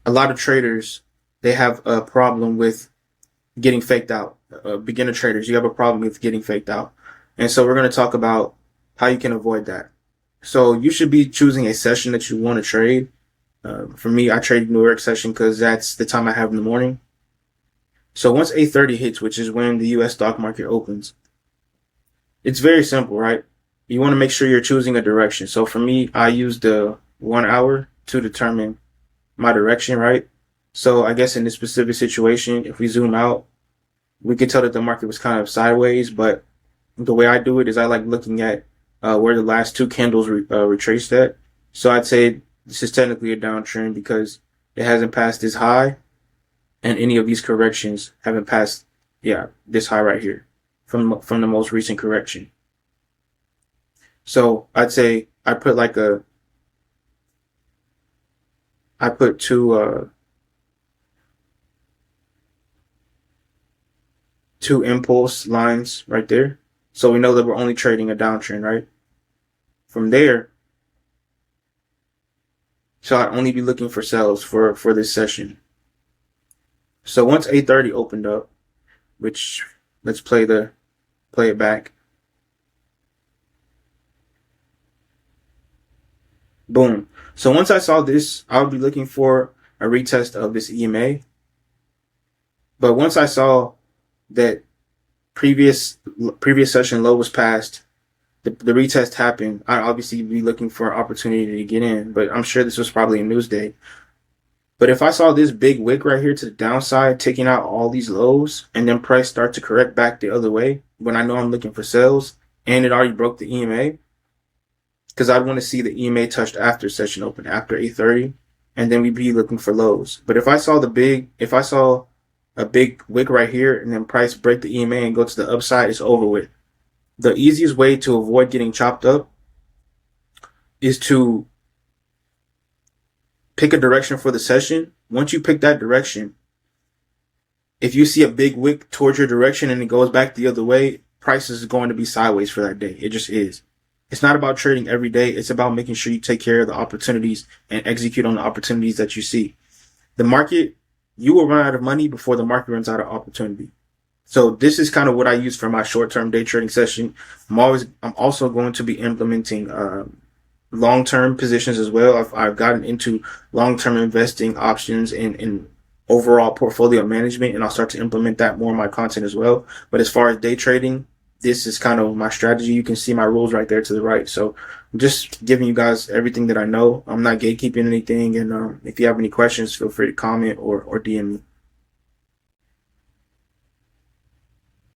a lot of traders, they have a problem with getting faked out. Beginner traders, you have a problem with getting faked out. And so we're going to talk about how you can avoid that. So you should be choosing a session that you want to trade. For me, I trade New York session because that's the time I have in the morning. So once 8:30 hits, which is when the U.S. stock market opens, it's very simple, right? You want to make sure you're choosing a direction. So for me, I use the 1 hour to determine my direction, right? So I guess in this specific situation, if we zoom out, we could tell that the market was kind of sideways, but the way I do it is I like looking at where the last two candles retraced at. So I'd say this is technically a downtrend because it hasn't passed this high, and any of these corrections haven't passed, this high right here from the most recent correction. So I'd say I put two impulse lines right there. So we know that we're only trading a downtrend, right? From there, so I'd only be looking for sells for this session. So once 8:30 opened up, which let's play it back. Boom. So once I saw this, I would be looking for a retest of this EMA. But once I saw that previous session low was passed, the retest happened, I'd obviously be looking for an opportunity to get in. But I'm sure this was probably a news day. But if I saw this big wick right here to the downside, taking out all these lows, and then price start to correct back the other way, when I know I'm looking for sales, and it already broke the EMA, because I'd want to see the EMA touched after session open, after 8:30, and then we'd be looking for lows. But if I saw a big wick right here, and then price break the EMA and go to the upside, it's over with. The easiest way to avoid getting chopped up is to pick a direction for the session. Once you pick that direction, if you see a big wick towards your direction and it goes back the other way, price is going to be sideways for that day. It just is. It's not about trading every day. It's about making sure you take care of the opportunities and execute on the opportunities that you see. The market, you will run out of money before the market runs out of opportunity. So this is kind of what I use for my short-term day trading session. I'm also going to be implementing long-term positions as well. I've gotten into long-term investing options and overall portfolio management, and I'll start to implement that more in my content as well. But as far as day trading, this is kind of my strategy. You can see my rules right there to the right. So I'm just giving you guys everything that I know. I'm not gatekeeping anything. And if you have any questions, feel free to comment or DM me.